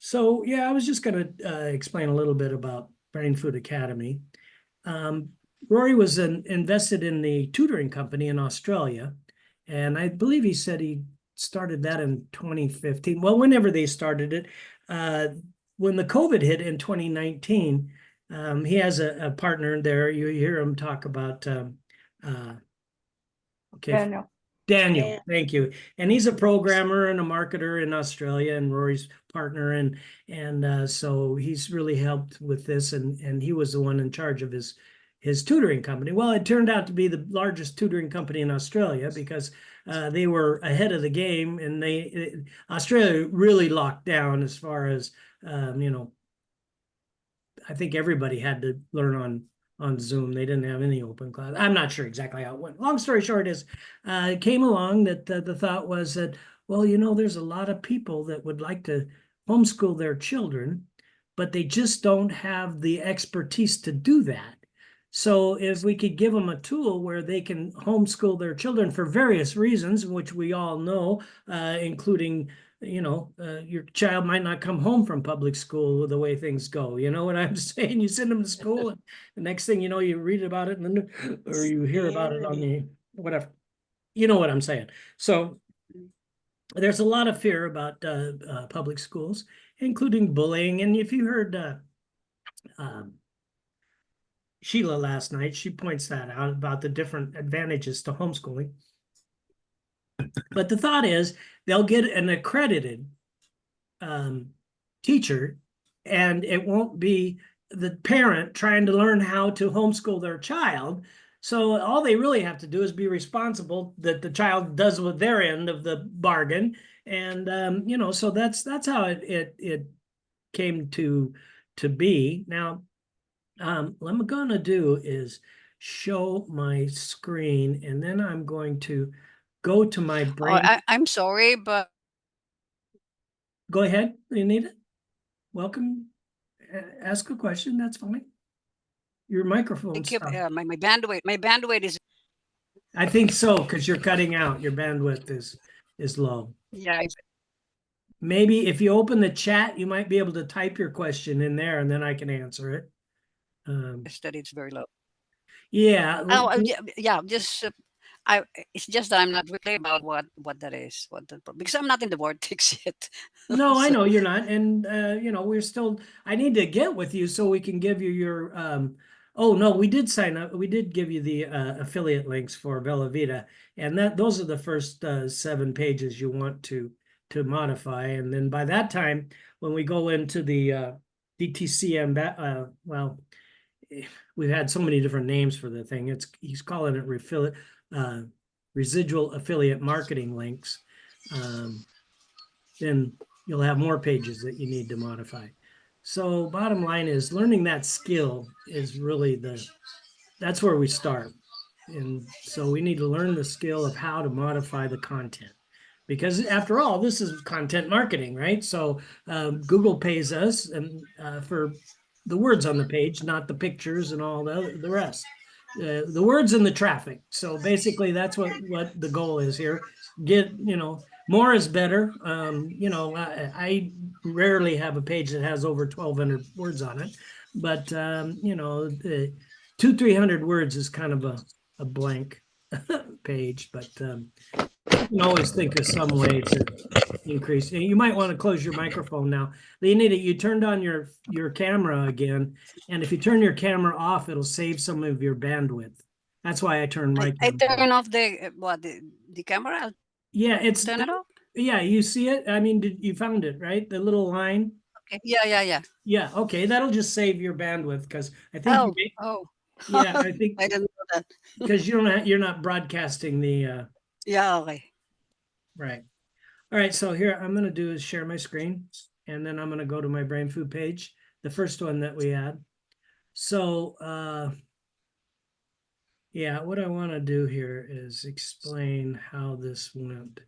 So, yeah, I was just going to explain a little bit about Brain Food Academy. Rory was invested in the tutoring company in Australia, and I believe he said he started that in 2015. Well, whenever they started it, when the COVID hit in 2019, he has a partner there. You hear him talk about, okay, Daniel. Daniel, thank you. And he's a programmer and a marketer in Australia, and Rory's partner, and so he's really helped with this, and he was the one in charge of his tutoring company. Well, it turned out to be the largest tutoring company in Australia because they were ahead of the game, and Australia really locked down as far as I think everybody had to learn on Zoom. They didn't have any open class. I'm not sure exactly how it went. Long story short is, it came along that the thought was that, well, there's a lot of people that would like to homeschool their children, but they just don't have the expertise to do that. So if we could give them a tool where they can homeschool their children for various reasons, which we all know, including your child might not come home from public school the way things go. You know what I'm saying? You send them to school, and the next thing you know, you read about it or you hear about it on the whatever. You know what I'm saying? So there's a lot of fear about public schools, including bullying. And if you heard Sheila last night, she points that out about the different advantages to homeschooling. But the thought is they'll get an accredited teacher, and it won't be the parent trying to learn how to homeschool their child. So all they really have to do is be responsible that the child does with their end of the bargain. And so that's how it came to be. Now, what I'm going to do is show my screen, and then I'm going to go to my brain. I'm sorry, but go ahead, Anita. Welcome. Ask a question. That's fine. Your microphone. My bandwidth is. I think so, because you're cutting out. Your bandwidth is low. Yeah. Maybe if you open the chat, you might be able to type your question in there, and then I can answer it. It's very low. Yeah. Oh, yeah. It's just that I'm not really about what that is, because I'm not in the vortex yet. No, so. I know you're not, and we're still. I need to get with you so we can give you your. Oh no, we did sign up. We did give you the affiliate links for Bella Vita, and those are the first 7 pages you want to modify, and then by that time, when we go into the DTCM, well, we've had so many different names for the thing. He's calling it residual affiliate marketing links. Then you'll have more pages that you need to modify. So bottom line is, learning that skill is really that's where we start. And so we need to learn the skill of how to modify the content, because after all, this is content marketing, right? So Google pays us for the words on the page, not the pictures and all the rest. The words and the traffic. So basically that's what the goal is here. Get, more is better. I rarely have a page that has over 1,200 words on it, but 200-300 words is kind of a blank page, but you can always think of some way to increase. You might want to close your microphone now. You turned on your camera again, and if you turn your camera off, it'll save some of your bandwidth. That's why I turned my camera. I turn off the camera. Yeah, turn it off. Yeah, you see it. I mean, you found it, right? The little line. Okay. Yeah. Yeah. Okay, that'll just save your bandwidth, because I think. Yeah, I think. I didn't know that. Because you're not broadcasting the. Yeah. Okay. Right. All right. So here I'm going to do is share my screen, and then I'm going to go to my brain food page, the first one that we had. So yeah, what I want to do here is explain how this went.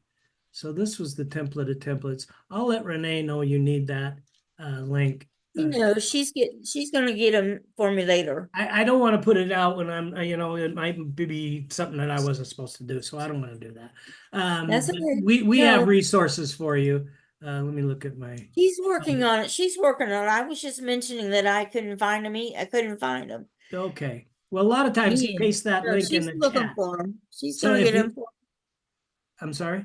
So this was the template of templates. I'll let Renee know you need that link. She's going to get them for me later. I don't want to put it out when I'm, it might be something that I wasn't supposed to do. So I don't want to do that. That's okay. We have resources for you. Let me look at my, She's working on it. She's working on it. I was just mentioning that I couldn't find them. I couldn't find them. okay. Well, a lot of times he Yeah. pastes that No, link in she's the looking chat. for them. She's So gonna if get you, them for. I'm sorry?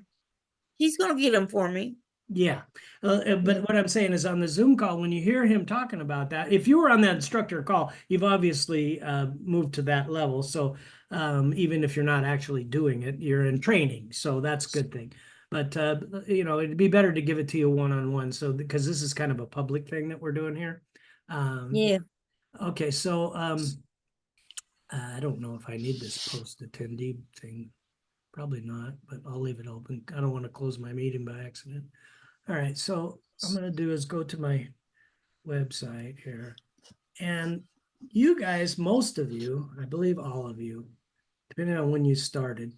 She's gonna get them for me. Yeah. But Yeah. what I'm saying is on the Zoom call, when you hear him talking about that, if you were on that instructor call, you've obviously moved to that level. So even if you're not actually doing it, you're in training. So that's a good thing. But it'd be better to give it to you one-on-one. So because this is kind of a public thing that we're doing here. Yeah. Okay, so I don't know if I need this post attendee thing. Probably not, but I'll leave it open. I don't want to close my meeting by accident. All right, so I'm gonna do is go to my website here. And you guys, most of you, I believe all of you, depending on when you started,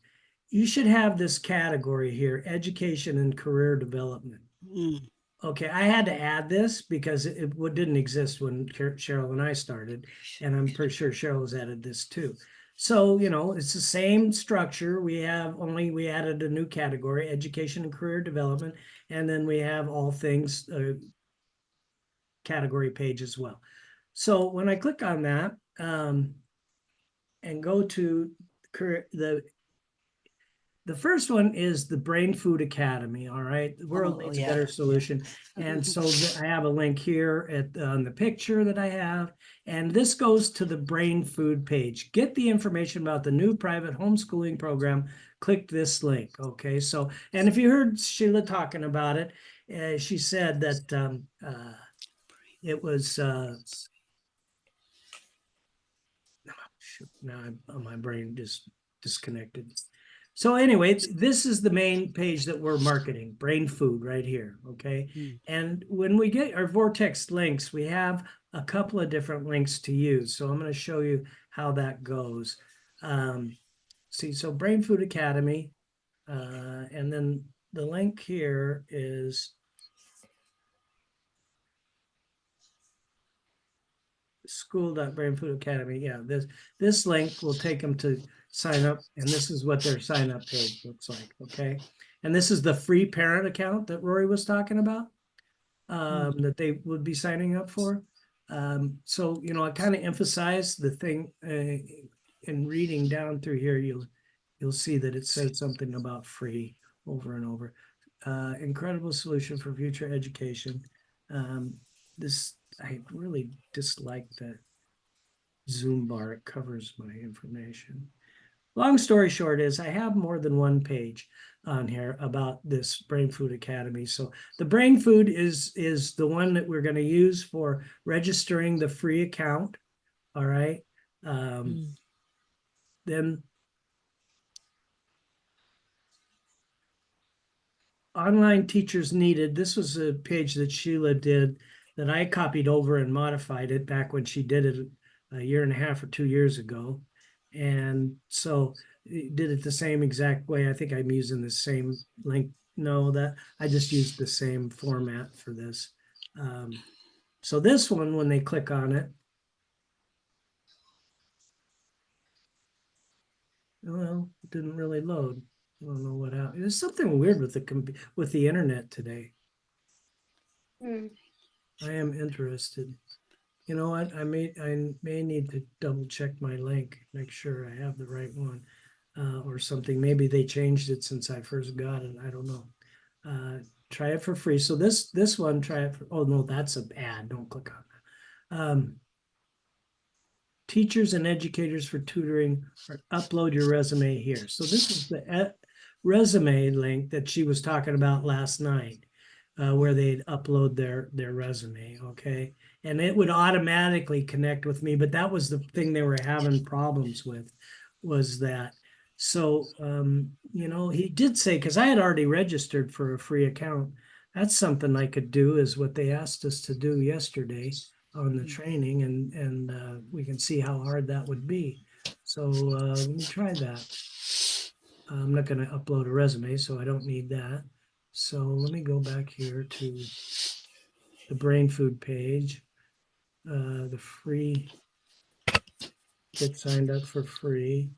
you should have this category here, education and career development. Mm. Okay, I had to add this because it didn't exist when Cheryl and I started, and I'm pretty sure Cheryl has added this too. So, it's the same structure. We added a new category, education and career development, and then we have all things category page as well. So when I click on that and go to the first one is the Brain Food Academy. All right, the world needs a better solution. And so I have a link here on the picture that I have, and this goes to the Brain Food page. Get the information about the new private homeschooling program. Click this link. Okay, so and if you heard Sheila talking about it, she said that it was. Now my brain just disconnected. So anyway, this is the main page that we're marketing, Brain Food right here, okay? Mm. And when we get our Vortex links, we have a couple of different links to use. So I'm going to show you how that goes. So Brain Food Academy, and then the link here is School.Brain Food Academy. Yeah, this link will take them to sign up, and this is what their sign up page looks like. Okay, and this is the free parent account that Rory was talking about, that they would be signing up for. So I kind of emphasize the thing in reading down through here. You'll see that it says something about free over and over. Incredible solution for future education. I really dislike that Zoom bar. It covers my information. Long story short is I have more than one page on here about this Brain Food Academy. So the Brain Food is the one that we're going to use for registering the free account. All right. Then online teachers needed. This was a page that Sheila did that I copied over and modified it back when she did it a year and a half or 2 years ago. And so it did it the same exact way. I think I'm using the same link. No, that I just used the same format for this. So this one, when they click on it, well, it didn't really load. I don't know what happened. There's something weird with the internet today. I am interested. You know what? I may need to double check my link, make sure I have the right one, or something. Maybe they changed it since I first got it. I don't know. Try it for free. So this one, try it for. Oh no, that's an ad. Don't click on that. Teachers and educators for tutoring, or upload your resume here. So this is the resume link that she was talking about last night, where they'd upload their resume. Okay, and it would automatically connect with me. But that was the thing they were having problems with, was that. So he did say, because I had already registered for a free account. That's something I could do, is what they asked us to do yesterday on the training, and we can see how hard that would be. So let me try that. I'm not going to upload a resume, so I don't need that. So let me go back here to the Brain Food page, the free, get signed up for free.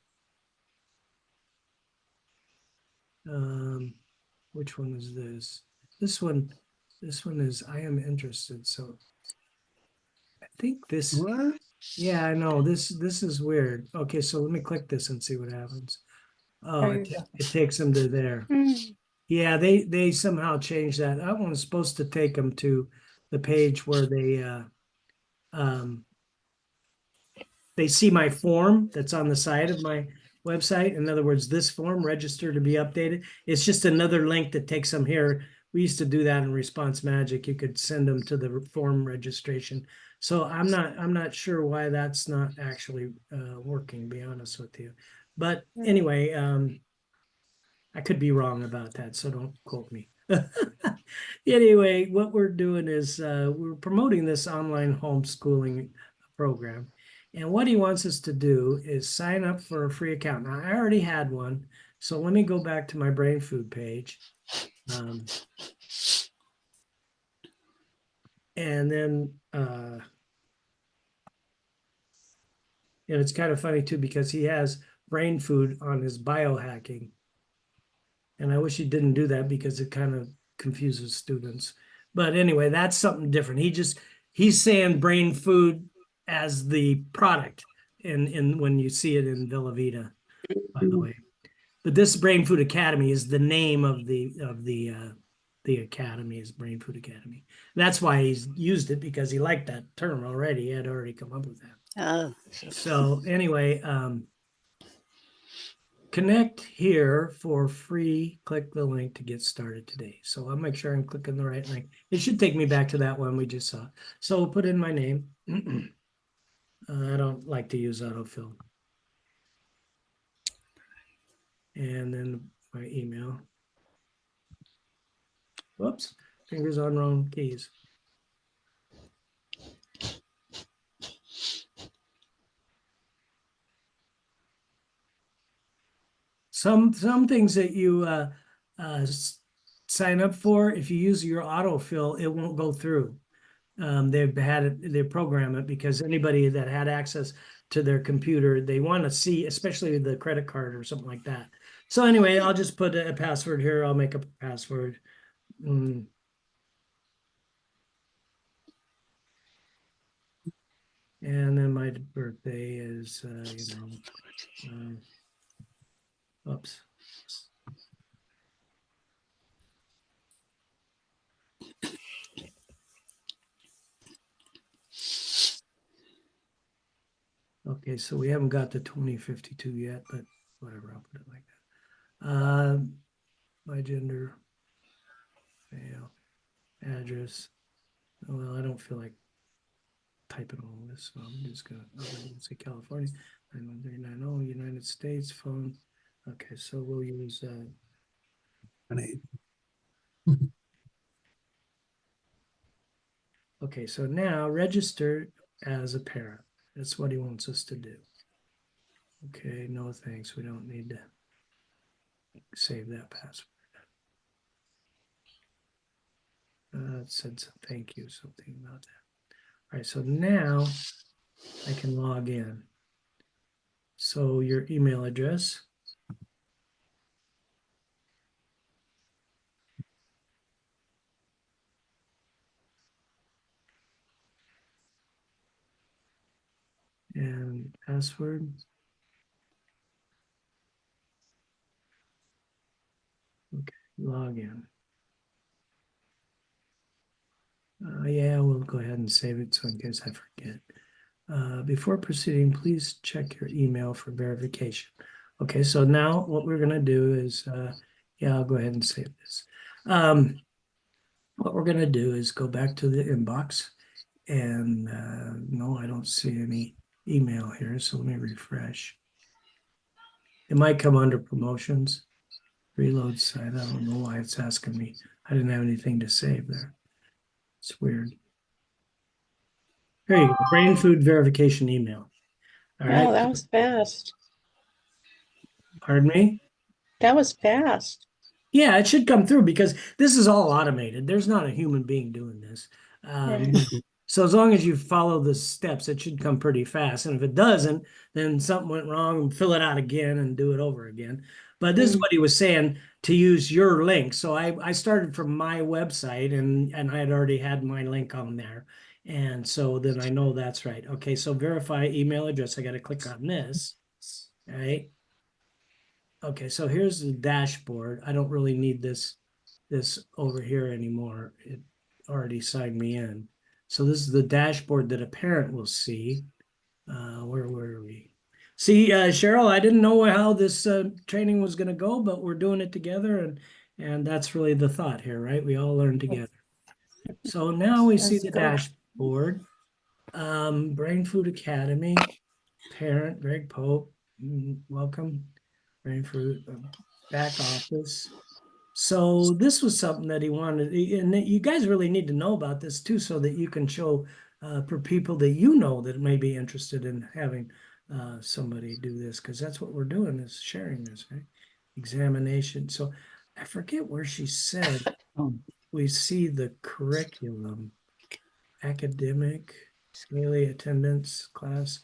Which one is this? This one, This one is, I am interested, so I think this, What? yeah, I know, this is weird. Okay, so let me click this and see what happens. Oh, it takes them to there. Yeah, they somehow changed that. That one was supposed to take them to the page where they see my form that's on the side of my website. In other words, this form, register to be updated. It's just another link that takes them here. We used to do that in Response Magic. You could send them to the form registration. So I'm not sure why that's not actually working, to be honest with you. But anyway, I could be wrong about that, so don't quote me. Anyway, what we're doing is we're promoting this online homeschooling program. And what he wants us to do is sign up for a free account. Now, I already had one. So let me go back to my brain food page. And then, and it's kind of funny too, because he has brain food on his biohacking. And I wish he didn't do that because it kind of confuses students. But anyway, that's something different. He's saying brain food as the product in when you see it in Villa Vita, by the way. But this Brain Food Academy is the name of the academy, is Brain Food Academy. That's why he's used it, because he liked that term already. He had already come up with that. Oh, So anyway, connect here for free. Click the link to get started today. So I'll make sure I'm clicking the right link. It should take me back to that one we just saw. So we'll put in my name. I don't like to use autofill. And then my email. Whoops, fingers on wrong keys. Some things that you sign up for, if you use your autofill, it won't go through. They program it because anybody that had access to their computer, they want to see, especially the credit card or something like that. So anyway, I'll just put a password here. I'll make up a password. And then my birthday is, oops. Okay, so we haven't got to 2052 yet, but whatever, I'll put it like that. My gender, male, address. Well, I don't feel like typing all this, so I'm just gonna say California, 91390, United States, phone. Okay, so we'll use okay, so now register as a parent. That's what he wants us to do. Okay, no thanks. We don't need to save that password. It said some thank you, something about that. All right, so now I can log in. So your email address. And password. Okay, log in. Yeah, we'll go ahead and save it so in case I forget. Before proceeding, please check your email for verification. Okay, so now what we're going to do is, yeah, I'll go ahead and save this. What we're going to do is go back to the inbox, and no, I don't see any email here, so let me refresh. It might come under promotions. Reload site. I don't know why it's asking me. I didn't have anything to save there. It's weird. There you go. Brain food verification email. All right. Wow, that was fast. Pardon me? That was fast. Yeah, it should come through because this is all automated. There's not a human being doing this. So as long as you follow the steps, it should come pretty fast. And if it doesn't, then something went wrong and fill it out again and do it over again. But this is what he was saying, to use your link. So I started from my website and I had already had my link on there. And so then I know that's right. Okay, so verify email address. I got to click on this. Right. Okay, so here's the dashboard. I don't really need this over here anymore. It already signed me in. So this is the dashboard that a parent will see. Where were we? See, Cheryl, I didn't know how this training was going to go, but we're doing it together, and that's really the thought here, right? We all learn together. So now we see That's the good. dashboard. Brain Food Academy, parent Greg Pope, welcome. Brain Food back office. So this was something that he wanted, and you guys really need to know about this too, so that you can show for people that you know that may be interested in having somebody do this, because that's what we're doing, is sharing this, right? Examination. So I forget where she said we see the curriculum, academic, daily attendance, class,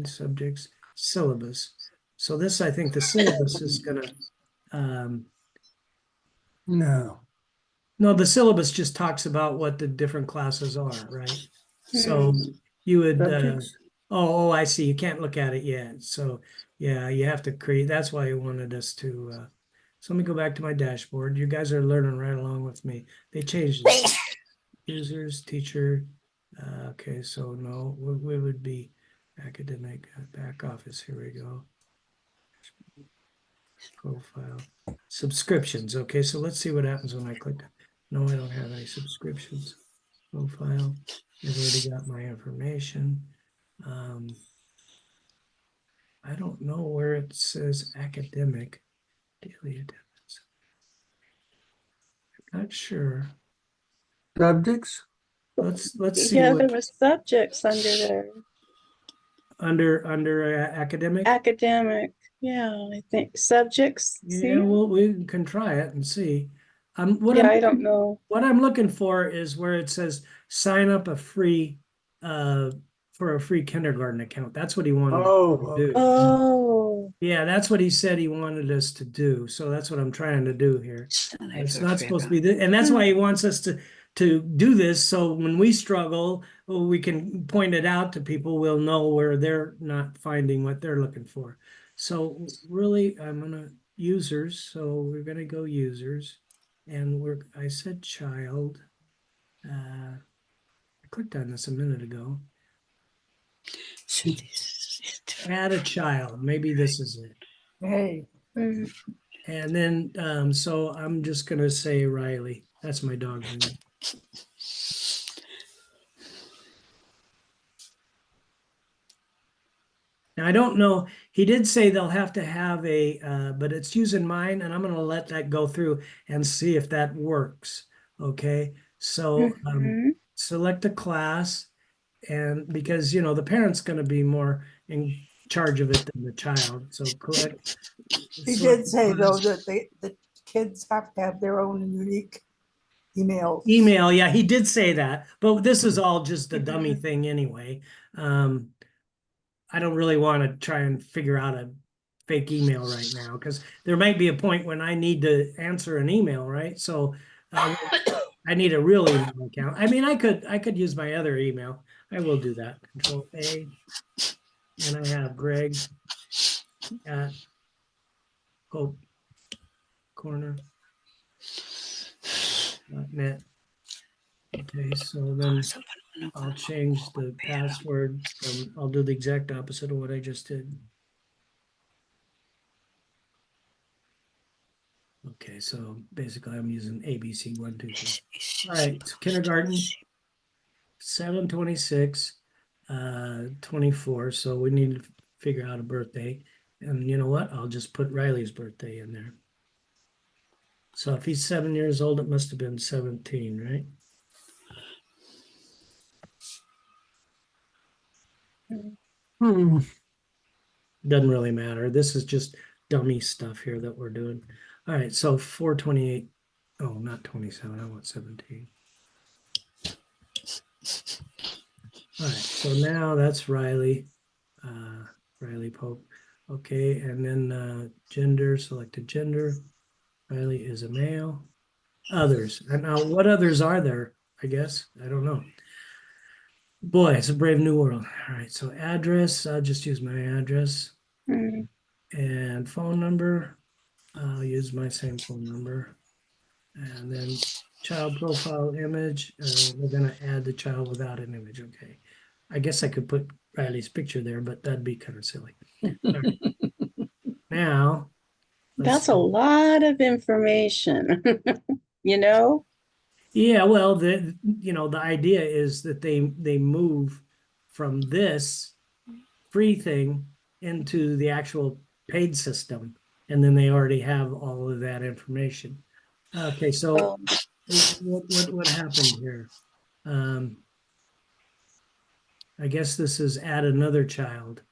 subjects, syllabus. So this, I think the syllabus is gonna No. no, the syllabus just talks about what the different classes are, right? So you would, Subjects? I see. You can't look at it yet. So yeah, you have to create, that's why he wanted us to, so let me go back to my dashboard. You guys are learning right along with me. They changed it. Users, teacher. Okay, so no, we would be academic, back office. Here we go. Profile. Subscriptions. Okay, so let's see what happens when I click. No, I don't have any subscriptions. Profile. I've already got my information. I don't know where it says academic daily attendance. I'm not sure. Subjects? Let's see Yeah, there what was subjects under there. under academic. Academic, yeah, I think subjects, Yeah, see? well, we can try it and see. Yeah, I don't know. What I'm looking for is where it says sign up a free for a free kindergarten account. That's what he wanted to do. Oh, Yeah, that's what he said he wanted us to do. So that's what I'm trying to do here. It's not supposed to be, and that's why he wants us to do this. So when we struggle, we can point it out to people. We'll know where they're not finding what they're looking for. So really, I'm gonna users. So we're gonna go users, and I said child. I clicked on this a minute ago. Add a child. Maybe this is it. Hey. mhm. And then, so I'm just gonna say Riley. That's my dog's name. Now, I don't know, he did say they'll have to have but it's using mine, and I'm gonna let that go through and see if that works. Okay, so Mhm. select a class, and because the parent's gonna be more in charge of it than the child, so click. He select did say though class. that the kids have to have their own unique emails. Email, yeah, he did say that, but this is all just a dummy thing anyway. I don't really want to try and figure out a fake email right now, because there might be a point when I need to answer an email, right? So I need a real email account. I mean, I could use my other email. I will do that. Control A, and I have Greg at Hope Corner .net. Okay, so then I'll change the password from, I'll do the exact opposite of what I just did. Okay, so basically I'm using ABC 1, 2, 3. All right, so kindergarten, 7/26, 24. So we need to figure out a birthday. And you know what? I'll just put Riley's birthday in there. So if he's 7 years old, it must have been 17, right? Doesn't really matter. This is just dummy stuff here that we're doing. All right, so 4/28. Oh, not 27. I want 17. All right, so now that's Riley, Riley Pope. Okay, and then gender, selected gender. Riley is a male. Others. And now what others are there? I guess. I don't know. Boy, it's a brave new world. All right, so address, I'll just use my address. Mm. And phone number, I'll use my same phone number. And then child profile image, we're gonna add the child without an image, okay. I guess I could put Riley's picture there, but that'd be kind of silly. Right. Now. let's That's a see. lot of information, you know? Yeah, well, the idea is that they move from this free thing into the actual paid system, and then they already have all of that information. Okay, so Oh, what happened here? I guess this is add another child.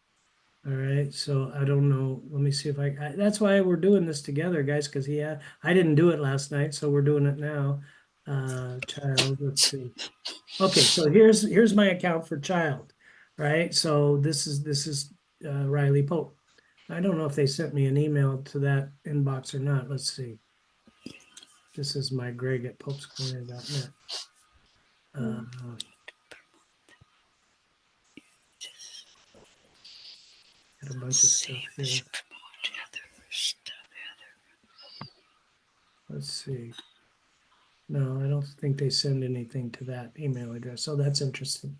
All right, so I don't know. Let me see if that's why we're doing this together, guys, because I didn't do it last night, so we're doing it now. Child, let's see. Okay, so here's my account for child, right? So this is Riley Pope. I don't know if they sent me an email to that inbox or not. Let's see. This is my Greg at popescorner.net. Got a bunch of stuff here. Let's see. No, I don't think they send anything to that email address. So that's interesting.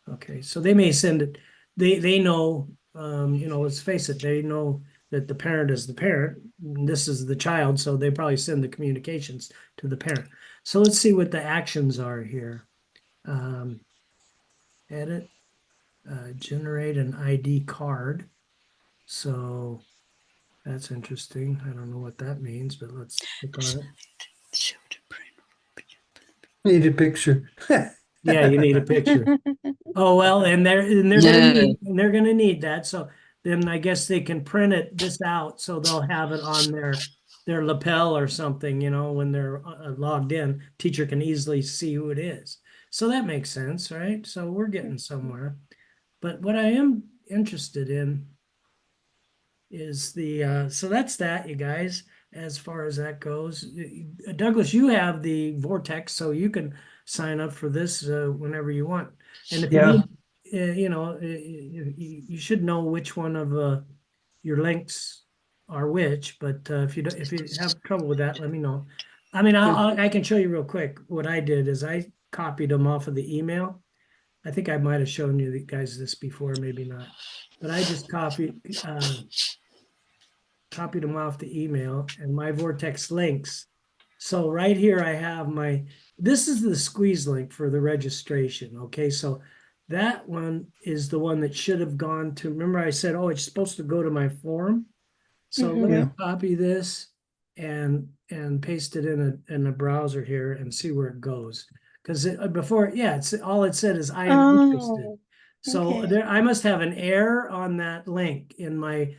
Okay, so they may send it. They know, let's face it, they know that the parent is the parent. And this is the child, so they probably send the communications to the parent. So let's see what the actions are here. Edit, generate an ID card. So that's interesting. I don't know what that means, but let's click on it. Need a picture. Yeah, you need a picture. Oh, well, and they're gonna need that. So then I guess they can print this out, so they'll have it on their lapel or something, when they're logged in. Teacher can easily see who it is. So that makes sense, right? So we're getting somewhere. But what I am interested in is so that's that, you guys, as far as that goes. Douglas, you have the Vortex, so you can sign up for this whenever you want. And if Yeah. you need, you should know which one of your links are which, but if you have trouble with that, let me know. I mean, I can show you real quick. What I did is I copied them off of the email. I think I might have shown you guys this before, maybe not, but I just copied them off the email and my Vortex links. So right here I have this is the squeeze link for the registration. Okay, so that one is the one that should have gone to, remember I said, oh, it's supposed to go to my form. So let me copy this and paste it in a browser here and see where it goes. Because before, yeah, it's all it said is I am interested. Oh, So okay. I must have an error on that link in my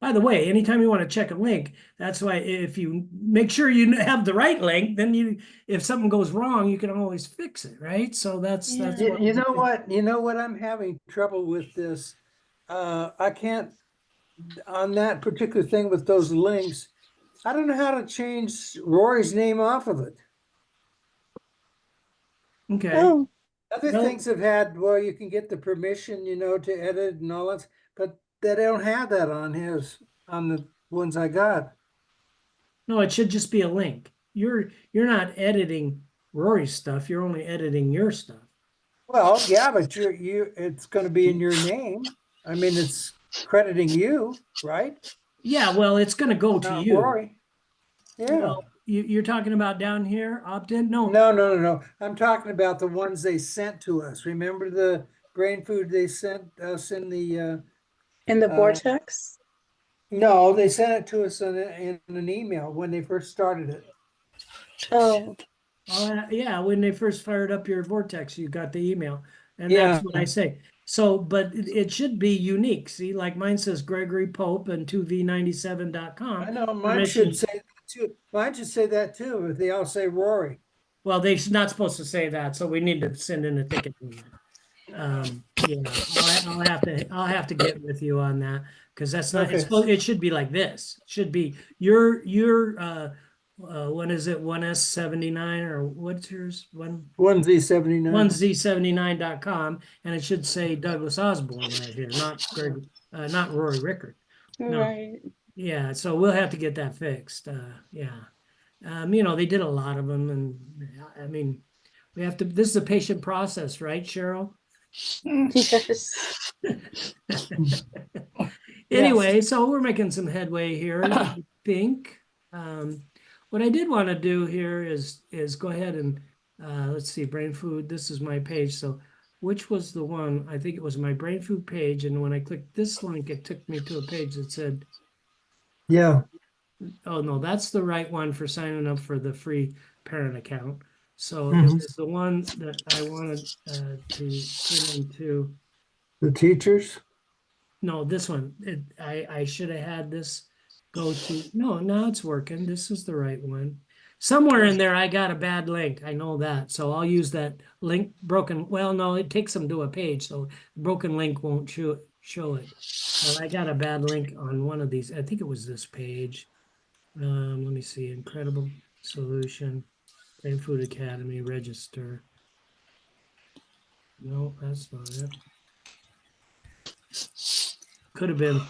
by the way, anytime you want to check a link, that's why if you make sure you have the right link, then if something goes wrong, you can always fix it, right? So that's Yeah. what You know what? You know what? I'm having trouble with this. I can't, on that particular thing with those links, I don't know how to change Rory's name off of it. Okay. Oh, Other Well- things have had, well, you can get the permission, to edit and all that, but they don't have that on the ones I got. No, it should just be a link. You're not editing Rory's stuff. You're only editing your stuff. Well, yeah, but it's gonna be in your name. I mean, it's crediting you, right? Yeah, well, it's going to go to Not you. Rory. Yeah. Well, you're talking about down here, opt-in? No. No. I'm talking about the ones they sent to us. Remember the brain food they sent us in the, in the Uh, vortex? no, they sent it to us in an email when they first started it. Oh, Yeah, when they first fired up your Vortex, you got the email. And Yeah. that's what I say. So, but it should be unique. See, like mine says Gregory Pope and 2v97.com. I know, mine Permission. should say that too. Mine should say that too, if they all say Rory. Well, they're not supposed to say that, so we need to send in a ticket. Yeah, I'll have to get with you on that, because that's not, Okay. it should be like this. It should be what is it, 1S79, or what's yours? 1Z79. 1Z79.com, and it should say Douglas Osborne right here, not Rory Rickard. No. Right. Yeah, so we'll have to get that fixed. Yeah. They did a lot of them, and I mean, this is a patient process, right, Cheryl? Yes. Anyway, so we're making some headway here, I think. What I did want to do here is go ahead and let's see, brain food. This is my page. So which was the one? I think it was my brain food page. And when I clicked this link, it took me to a page that said, Yeah. oh no, that's the right one for signing up for the free parent account. So it Mhm. was the one that I wanted to send into. The teachers. No, this one. I should have had this go to. No, now it's working. This is the right one. Somewhere in there, I got a bad link. I know that. So I'll use that link broken. Well, no, it takes them to a page. So broken link won't show it. But I got a bad link on one of these. I think it was this page. Let me see. Incredible solution. Brain Food Academy register. No, that's not it. Could have been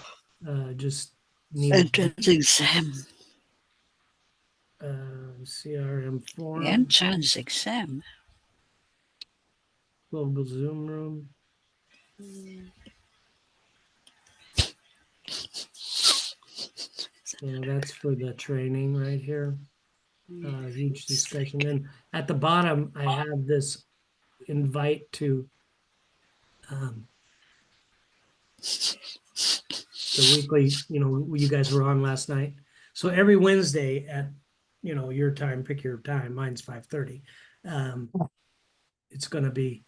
just needed Entrance exam. CRM forum, Entrance exam. global Zoom room. Yeah, that's for the training right here. Huge discussion. And at the bottom, I have this invite to the weekly, you guys were on last night. So every Wednesday at, your time, pick your time, mine's 5:30. It's going to be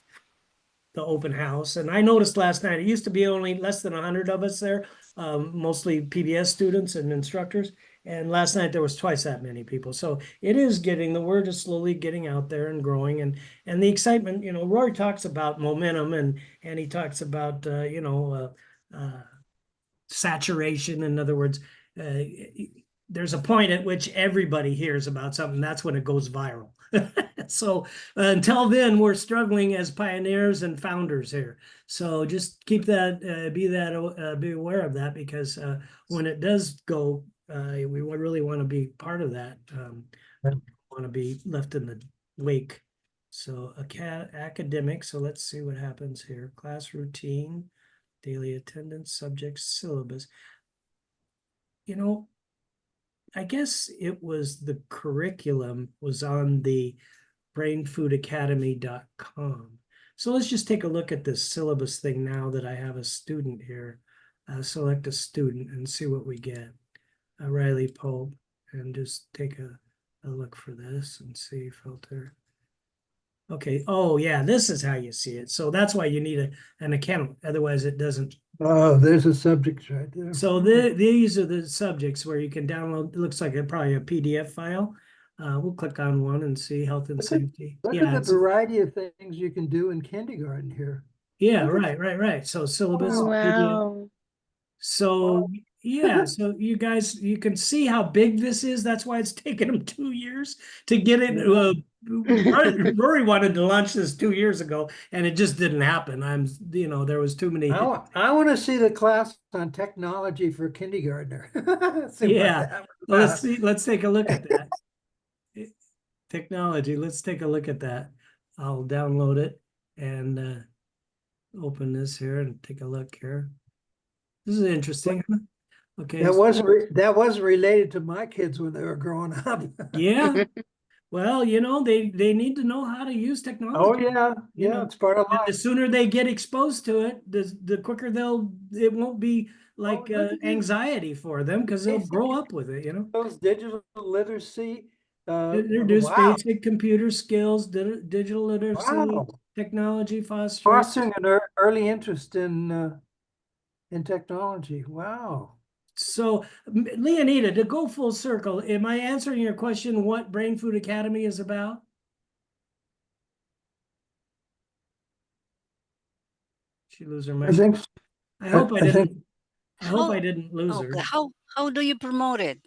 the open house. And I noticed last night, it used to be only less than 100 of us there, mostly PBS students and instructors. And last night there was twice that many people. So it is the word is slowly getting out there and growing. And the excitement, Rory talks about momentum, and he talks about, saturation. In other words, there's a point at which everybody hears about something. That's when it goes viral. So until then, we're struggling as pioneers and founders here. So just keep that, be aware of that, because when it does go, we really want to be part of that. Want to be left in the wake. So academic. So let's see what happens here. Class routine, daily attendance, subjects, syllabus. I guess it was the curriculum was on the brainfoodacademy.com. So let's just take a look at this syllabus thing now that I have a student here. Select a student and see what we get. Riley Pope, and just take a look for this and see filter. Okay. Oh yeah, this is how you see it. So that's why you need an account. Otherwise it doesn't. Oh, there's the subjects right there. So these are the subjects where you can download. It looks like probably a PDF file. We'll click on one and see health and safety. Look Yeah, at the variety of things you can do in kindergarten here. yeah, right. So syllabus, Wow. PDF. Wow. So yeah, so you guys, you can see how big this is. That's why it's taken them 2 years to get it. Rory wanted to launch this 2 years ago, and it just didn't happen. There was too many. I want to see the class on technology for kindergartner. Yeah. Well, let's take a look at that. Technology. Let's take a look at that. I'll download it and open this here and take a look here. This is interesting. Okay. That wasn't related to my kids when they were growing up. Yeah. Well, they need to know how to use technology. Oh yeah, it's part of And the life. sooner they get exposed to it, the quicker it won't be like look at these. anxiety for them, because they'll grow up with it, Those digital literacy. Introduce Wow. basic computer skills, digital literacy, Wow. technology fostering. Fostering an early interest in technology. Wow. So, Leonida, to go full circle, am I answering your question what Brain Food Academy is about? She lose her I mind? think, I hope I I think- didn't. I hope I How- didn't lose her. Okay, how do you promote it?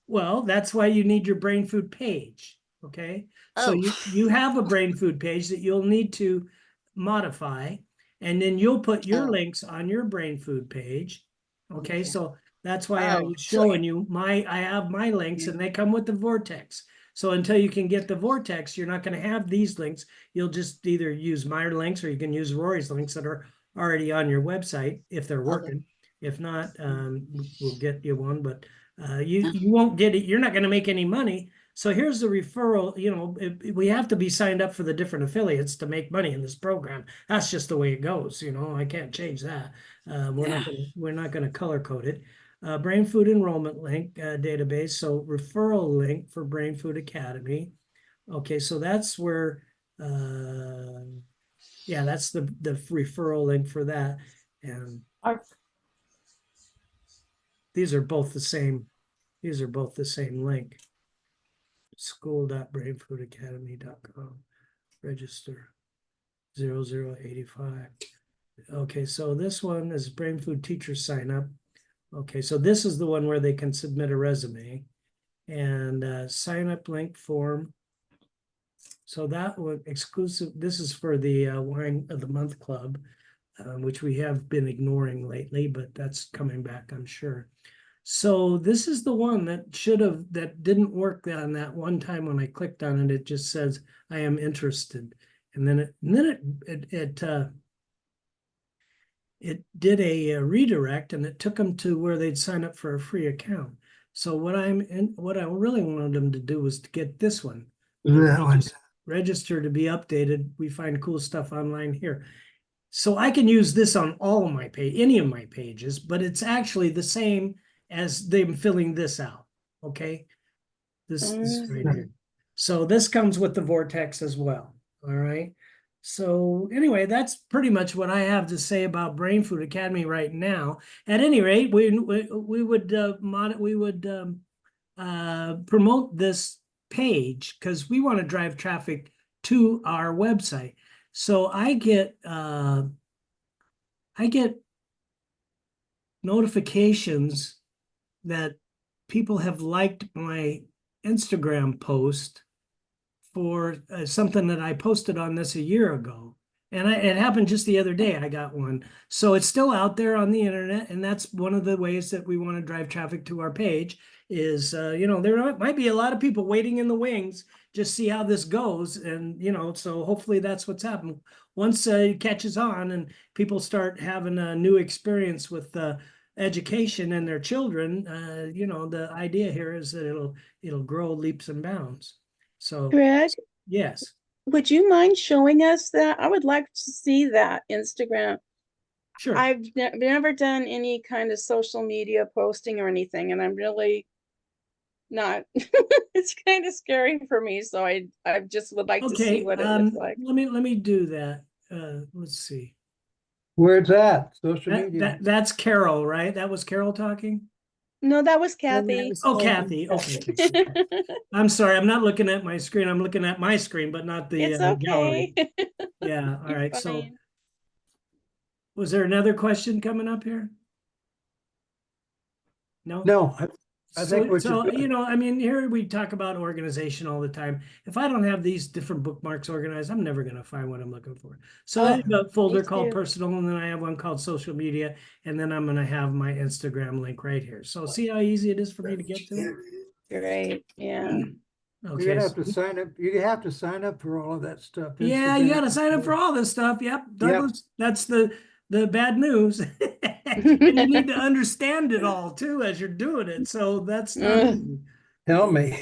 Well, that's why you need your brain food page. Okay. So Oh. you have a brain food page that you'll need to modify, and then you'll put your Oh. links on your brain food page. Okay. Okay. So that's why I Oh, was so- showing you I have my links and they come with the vortex. So until you can get the vortex, you're not going to have these links. You'll just either use my links or you can use Rory's links that are already on your website if they're working. If not, we'll get you one, but you won't get it. You're not going to make any money. So here's the referral. You know, we have to be signed up for the different affiliates to make money in this program. That's just the way it goes. You know, I can't change that. We're not going to color code it. Brain Food enrollment link database. So referral link for Brain Food Academy. Okay, so that's where, yeah, that's the referral link for that. And these are both the same. These are both the same link. School.brainfoodacademy.com. Register 0085. Okay, so this one is Brain Food Teacher Sign Up. Okay, so this is the one where they can submit a resume and sign up link form. So that one exclusive, this is for the Wine of the Month Club, which we have been ignoring lately, but that's coming back, I'm sure. So this is the one that that didn't work on that one time when I clicked on it. It just says, I am interested. And then it did a redirect and it took them to where they'd sign up for a free account. So what I really wanted them to do was to get this one. that one. Register to be updated. We find cool stuff online here. So I can use this on all of my any of my pages, but it's actually the same as them filling this out. Okay. This right here. So this comes with the vortex as well. All right. So anyway, that's pretty much what I have to say about Brain Food Academy right now. At any rate, we would promote this page because we want to drive traffic to our website. So I get notifications that people have liked my Instagram post for something that I posted on this a year ago. And it happened just the other day. I got one. So it's still out there on the internet. And that's one of the ways that we want to drive traffic to our page is, there might be a lot of people waiting in the wings, just see how this goes. And, so hopefully that's what's happened. Once it catches on and people start having a new experience with education and their children, the idea here is that it'll grow leaps and bounds. So Greg, yes, would you mind showing us that? I would like to see that Instagram. sure. I've never done any kind of social media posting or anything, and I'm really not. It's kind of scary for me, so I just would like to see Okay, what it looks like. let me do that. Let's see. Where's that? Social media. That's Carol, right? That was Carol talking? No, that was And that Kathy. was Oh, Colby. Kathy. Okay. I'm sorry. I'm not looking at my screen. I'm looking at my screen, but not the It's gallery. okay. Yeah. All You're right. So fine. was there another question coming up here? No? No, I think what So, you're I mean, here we talk about organization all the time. If I don't have these different bookmarks organized, I'm never going to find what I'm looking for. So I have a folder called too. personal, and then I have one called social media, and then I'm going to have my Instagram link right here. So see how easy it is for me to get to it? Great. Yeah. You're Okay. gonna have to sign up. You have to sign up for all of that stuff. Yeah, you got to Instagram. sign up for all this stuff. Yep, Douglas, that's the bad news. And you need to understand it all too as you're doing it. So that's not easy. Tell me.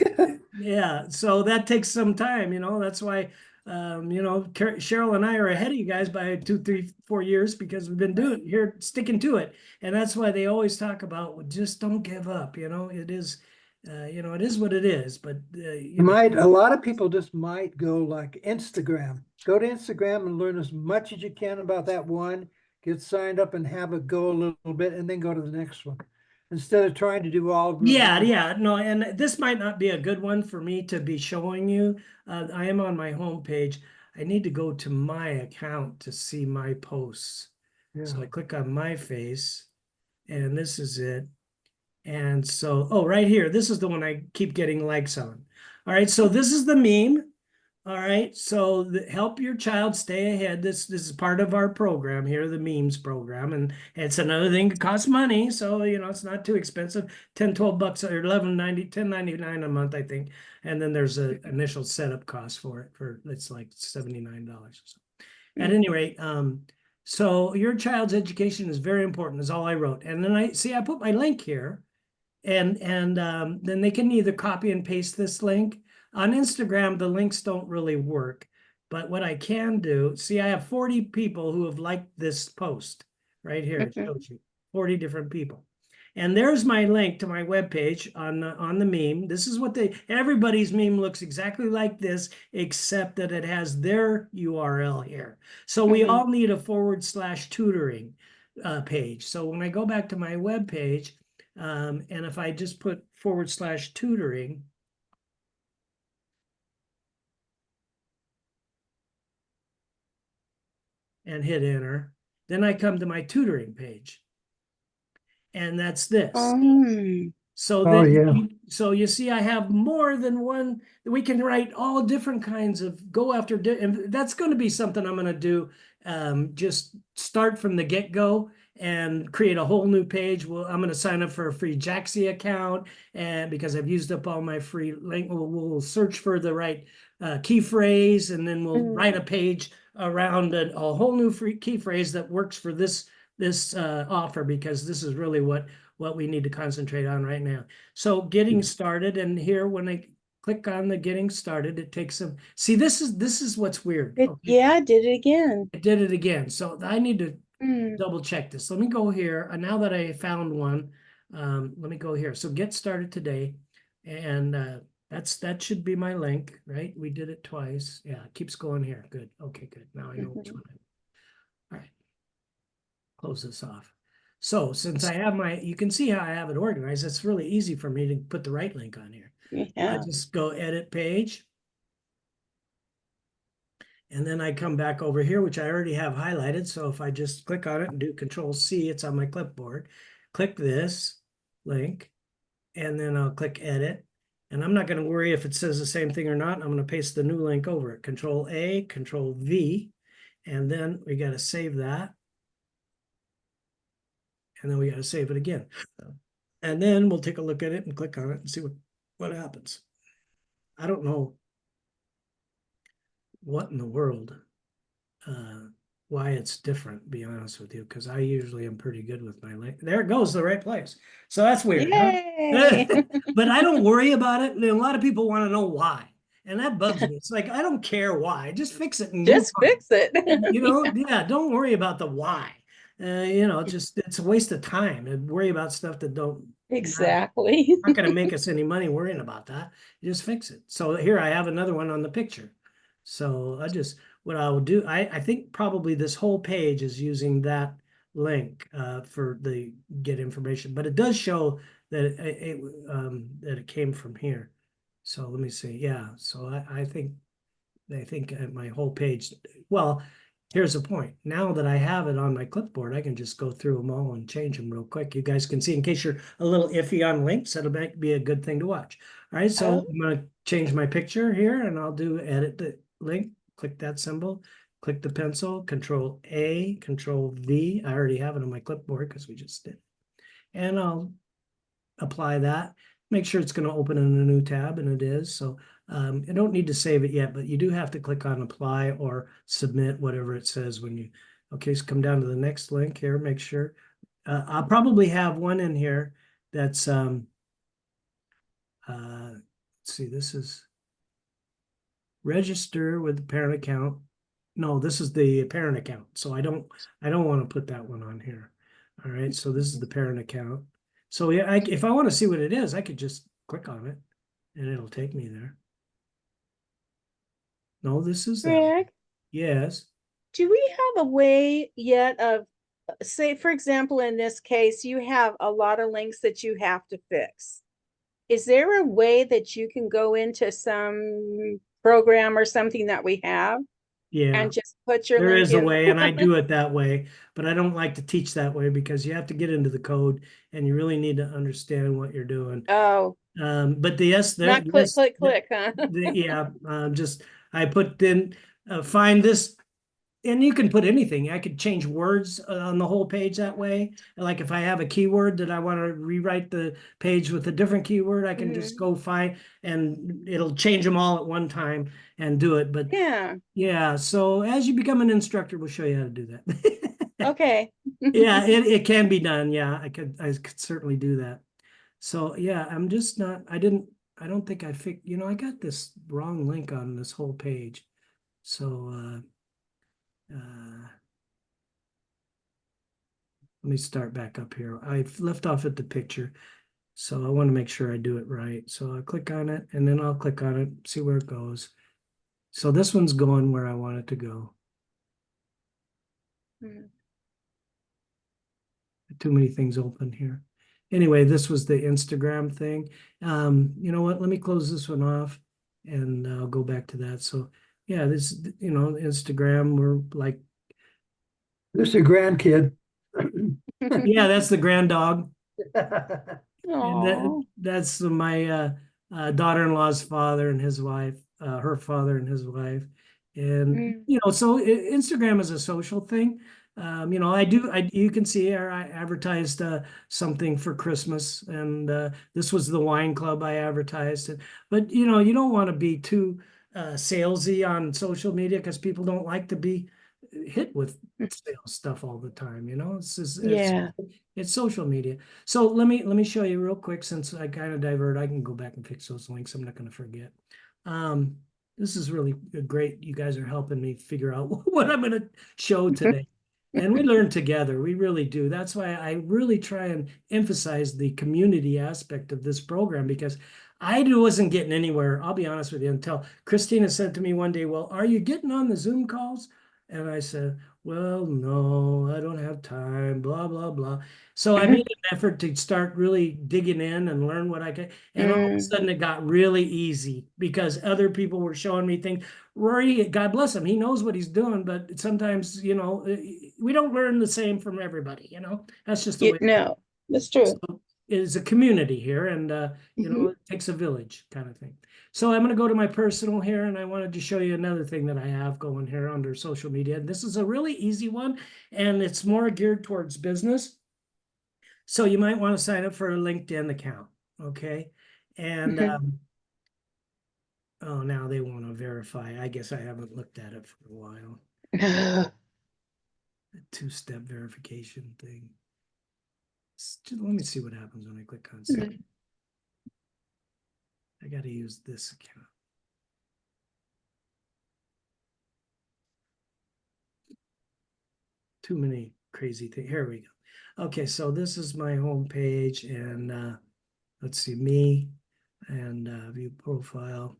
Yeah, so that takes some time, that's why Cheryl and I are ahead of you guys by 2, 3, 4 years because we've been doing here, sticking to it. And that's why they always talk about, well, just don't give up. It is it is what it is, but A lot of people just might go like Instagram. Go to Instagram and learn as much as you can about that one, get signed up and have it go a little bit and then go to the next one. Instead of trying to do all of them. Yeah, no, and this might not be a good one for me to be showing you. I am on my homepage. I need to go to my account to see my posts. So Yeah. I click on my face, and this is it. And so, oh, right here, this is the one I keep getting likes on. All right, so this is the meme. All right, so help your child stay ahead. This is part of our program here, the memes program, and it's another thing that costs money. So, it's not too expensive, 10, 12 bucks or 11.90, 10.99 a month, I think. And then there's an initial setup cost for it it's like $79. So at any rate, so your child's education is very important is all I wrote. And then I put my link here, and then they can either copy and paste this link. On Instagram, the links don't really work, but what I can do, see, I have 40 people who have liked this post right here. It shows you 40 different people. And there's my link to my webpage on the meme. This is what everybody's meme looks exactly like this, except that it has their URL here. So we all need a /tutoring page. So when I go back to my webpage, and if I just put /tutoring, and hit enter, then I come to my tutoring page. And that's this. So Oh, yeah. so you see, I have more than one. We can write all different kinds of go after, and that's going to be something I'm going to do. Just start from the get-go and create a whole new page. Well, I'm going to sign up for a free Jaxi account, and because I've used up all my free link, we'll search for the right key phrase, and then we'll write a page around a whole new free key phrase that works for this offer, because this is really what we need to concentrate on right now. So getting started, and here when I click on the getting started, it takes some, see, this is what's weird. Okay? Yeah, I did it again. It did it again. So I need to double check this. Let me go here. And now that I found one, let me go here. So get started today. And that should be my link, right? We did it twice. Yeah, it keeps going here. Good. Okay, good. Now I know which one. All right. Close this off. So since I have you can see how I have it organized. It's really easy for me to put the right link on here. I Yeah. just go edit page. And then I come back over here, which I already have highlighted. So if I just click on it and do Control-C, it's on my clipboard. Click this link, and then I'll click edit. And I'm not going to worry if it says the same thing or not. I'm going to paste the new link over it. Control-A, Control-V, and then we got to save that. And then we got to save it again. And then we'll take a look at it and click on it and see what happens. I don't know what in the world, why it's different, to be honest with you, because I usually am pretty good with my link. There it goes, the right place. So that's weird. Yay! Huh? But I don't worry about it. And a lot of people want to know why. And that bugs me. It's like, I don't care why. Just fix it and Just move on. fix it. Yeah, don't worry about the why. Just it's a waste of time and worry about stuff that don't Exactly. not going to make us any money worrying about that. You just fix it. So here I have another one on the picture. So what I will do, I think probably this whole page is using that link for the get information, but it does show that it came from here. So let me see. Yeah. So I think my whole page, well, here's the point. Now that I have it on my clipboard, I can just go through them all and change them real quick. You guys can see in case you're a little iffy on links, that'll be a good thing to watch. All right, so I'm going to change my picture here, and I'll do edit the link, click that symbol, click the pencil, Control-A, Control-V. I already have it on my clipboard because we just did. And I'll apply that. Make sure it's going to open in a new tab, and it is. So you don't need to save it yet, but you do have to click on apply or submit, whatever it says when you, okay, so come down to the next link here, make sure. I'll probably have one in here that's, let's see, this is register with the parent account. No, this is the parent account. So I don't want to put that one on here. All right, so this is the parent account. So yeah, if I want to see what it is, I could just click on it and it'll take me there. No, this is that. Greg, Yes. do we have a way yet of, say, for example, in this case, you have a lot of links that you have to fix. Is there a way that you can go into some program or something that we have Yeah, and just put your there link is a in. way, and I do it that way, but I don't like to teach that way because you have to get into the code and you really need to understand what you're doing. Oh, But the yes, there, not click, yes, click, click, huh? yeah, just I put in find this, and you can put anything. I could change words on the whole page that way. Like if I have a keyword that I want to rewrite the page with a different keyword, I can just go find, and it'll change them all at one time and do it. But Yeah, yeah, so as you become an instructor, we'll show you how to do that. okay. Yeah, it can be done. Yeah, I could certainly do that. So yeah, I'm just not, I don't think I got this wrong link on this whole page. So let me start back up here. I've left off at the picture, so I want to make sure I do it right. So I'll click on it, and then I'll click on it, see where it goes. So this one's going where I want it to go. Mm. Too many things open here. Anyway, this was the Instagram thing. You know what? Let me close this one off, and I'll go back to that. So yeah, this, Instagram, we're like, This is a grandkid. yeah, that's the grand dog. Aw. That's my daughter-in-law's father and his wife, her father and his wife. And Mm. so Instagram is a social thing. You can see here I advertised something for Christmas, and this was the wine club I advertised it. But you don't want to be too salesy on social media because people don't like to be hit with sales stuff all the time. Yeah. It's social media. So let me show you real quick, since I kind of divert. I can go back and fix those links. I'm not going to forget. This is really great. You guys are helping me figure out what I'm going to show today. And we learn together. We really do. That's why I really try and emphasize the community aspect of this program, because I wasn't getting anywhere, I'll be honest with you, until Christina said to me one day, well, are you getting on the Zoom calls? And I said, well, no, I don't have time, blah, blah, blah. So I made an effort to start really digging in and learn what I could. And all of a sudden it got really easy because other people were showing me things. Rory, God bless him, he knows what he's doing, but sometimes, we don't learn the same from everybody, That's just the way. No, that's true. So it is a community here, and it takes a village kind of thing. So I'm going to go to my personal here, and I wanted to show you another thing that I have going here under social media. This is a really easy one, and it's more geared towards business. So you might want to sign up for a LinkedIn account, okay? And oh, now they want to verify. I guess I haven't looked at it for a while. A two-step verification thing. Let me see what happens when I click on something. I got to use this account. Too many crazy things. Here we go. Okay, so this is my home page, and let's see, me, and view profile.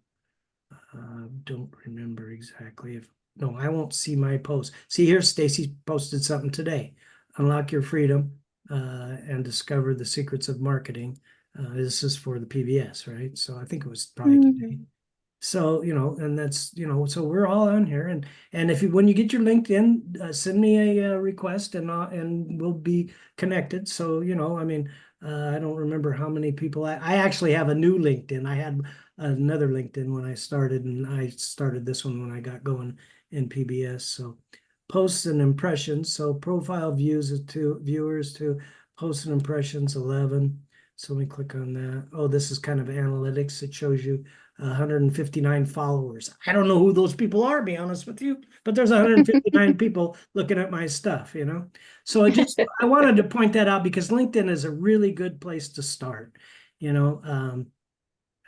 Don't remember exactly if, no, I won't see my post. See here, Stacy posted something today. Unlock your freedom and discover the secrets of marketing. This is for the PBS, right? So I think it was probably today. So, and that's, so we're all on here, and if when you get your LinkedIn, send me a request, and we'll be connected. So, I don't remember how many people I actually have a new LinkedIn. I had another LinkedIn when I started, and I started this one when I got going in PBS. So posts and impressions. So profile views is 2, viewers 2, posts and impressions 11. So let me click on that. Oh, this is kind of analytics. It shows you 159 followers. I don't know who those people are, to be honest with you, but there's 159 people looking at my stuff, So I wanted to point that out because LinkedIn is a really good place to start, no,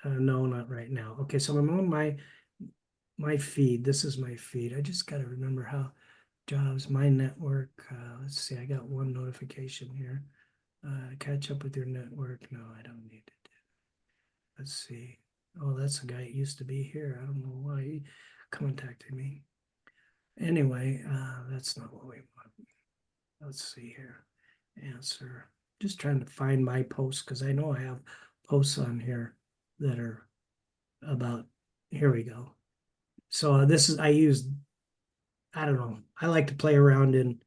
not right now. Okay, so I'm on my feed. This is my feed. I just got to remember how jobs, my network. Let's see, I got one notification here. Catch up with your network. No, I don't need it. Let's see. Oh, that's the guy that used to be here. I don't know why he contacted me. Anyway, that's not what we want. Let's see here. Answer. Just trying to find my posts because I know I have posts on here that are about, here we go. So I use I don't know. I like to play around in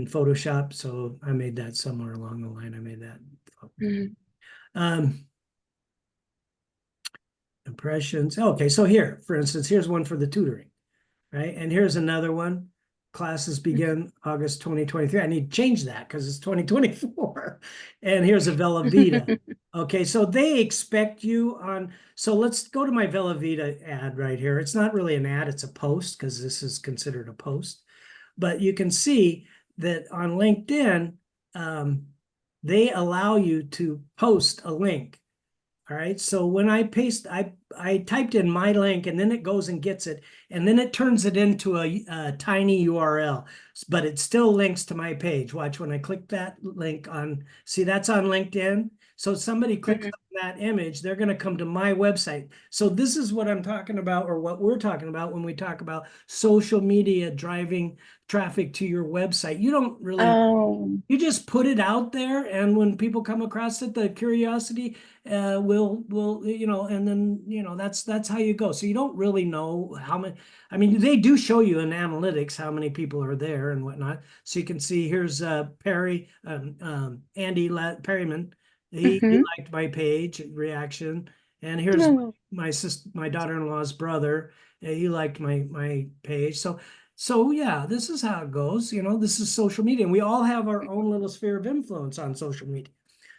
Photoshop, so I made that somewhere along the line. I made that. Mhm. Impressions. Okay, so here, for instance, here's one for the tutoring, right? And here's another one. Classes begin August 2023. I need to change that because it's 2024. And here's a Vela Vita. Okay, so they expect you on. So let's go to my Vela Vita ad right here. It's not really an ad, it's a post because this is considered a post. But you can see that on LinkedIn, they allow you to post a link. All right. So when I I typed in my link and then it goes and gets it and then it turns it into a tiny URL, but it still links to my page. Watch when I click that link on, see that's on LinkedIn. So somebody clicks on that image, they're going to come to my website. So this is what I'm talking about, or what we're talking about when we talk about social media driving traffic to your website. You don't really, Oh, you just put it out there, and when people come across it, the curiosity will and then that's how you go. So you don't really know how many. I mean, they do show you in analytics how many people are there and whatnot. So you can see here's Andy Perryman. He liked my page reaction, and here's no. my daughter-in-law's brother. He liked my page. So yeah, this is how it goes. This is social media, and we all have our own little sphere of influence on social media.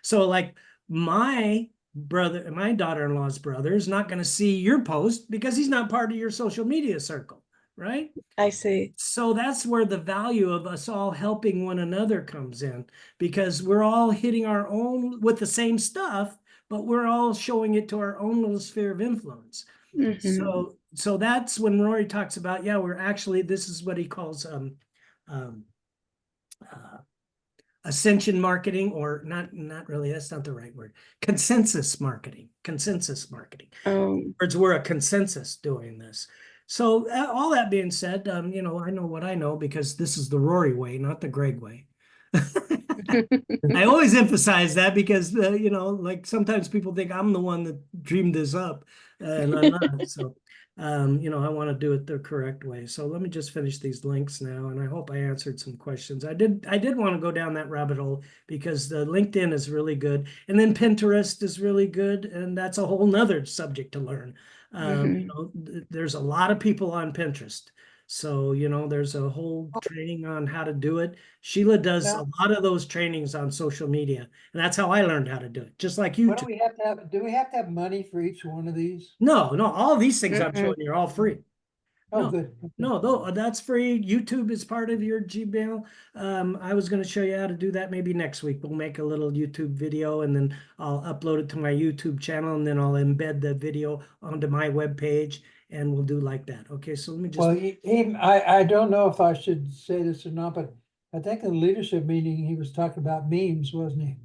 So like my daughter-in-law's brother is not going to see your post because he's not part of your social media circle, right? I see. So that's where the value of us all helping one another comes in, because we're all hitting our own with the same stuff, but we're all showing it to our own little sphere of influence. Mhm. So that's when Rory talks about, yeah, we're actually, this is what he calls uh, ascension marketing, or not really, that's not the right word. Consensus marketing. Oh, Words, we're a consensus doing this. So all that being said, I know what I know because this is the Rory way, not the Greg way. I always emphasize that because like sometimes people think I'm the one that dreamed this up, and I'm not. So, I want to do it the correct way. So let me just finish these links now, and I hope I answered some questions. I did want to go down that rabbit hole because the LinkedIn is really good, and then Pinterest is really good, and that's a whole nother subject to learn. Mhm. There's a lot of people on Pinterest. So, there's a whole training on how to do it. Sheila does a lot of those trainings on social media, and that's how I learned how to do it, just like you What do. do we have to have money for each one of these? No, all these things I'm Mm-mm. showing you are all free. Oh, No, good. no, though that's free. YouTube is part of your Gmail. I was going to show you how to do that maybe next week. We'll make a little YouTube video and then I'll upload it to my YouTube channel, and then I'll embed the video onto my web page, and we'll do like that. Okay, so let me just. Well, I don't know if I should say this or not, but I think in the leadership meeting, he was talking about memes, wasn't he?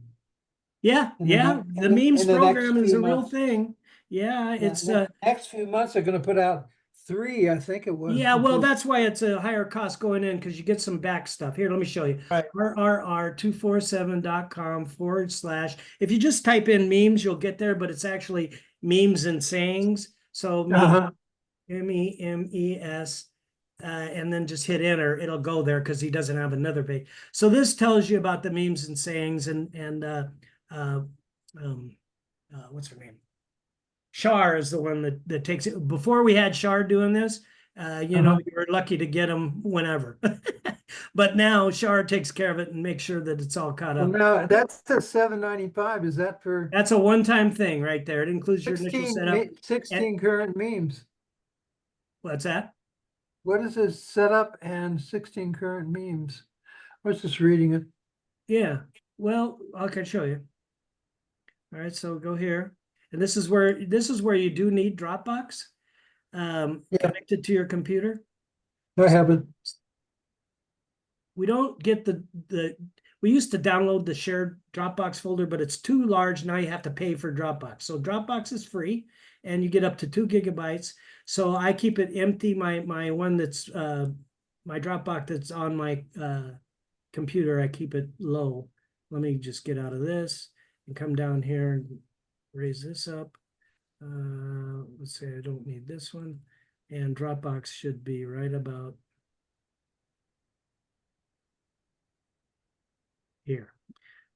Yeah, In the yeah. next- The in the- memes in the next program is few a real months. thing. Yeah, Yeah, it's the next few months, they're gonna put out 3, I think it was. yeah, well, because- that's why it's a higher cost going in, because you get some back stuff. Here, let me show you. Right. rrr247.com/. If you just type in memes, you'll get there, but it's actually memes and sayings. So Uh-huh. MEMES, and then just hit enter. It'll go there because he doesn't have another page. So this tells you about the memes and sayings and what's her name? Shar is the one that takes it. Before we had Shar doing this, you were lucky to get them whenever. But now Shar takes care of it and makes sure that it's all caught Well, up. now, that's the $7.95, is that for That's a one-time thing right there. It includes your initial 16, setup. 16 current memes? What's that? What is this setup and 16 current memes? I was just reading it. Yeah. Well, I can show you. All right, so go here. And this is where you do need Dropbox connected to your computer. I haven't. We don't get we used to download the shared Dropbox folder, but it's too large. Now you have to pay for Dropbox. So Dropbox is free and you get up to 2 gigabytes. So I keep it empty. My one that's my Dropbox that's on my computer, I keep it low. Let me just get out of this and come down here and raise this up. Let's say I don't need this one. And Dropbox should be right about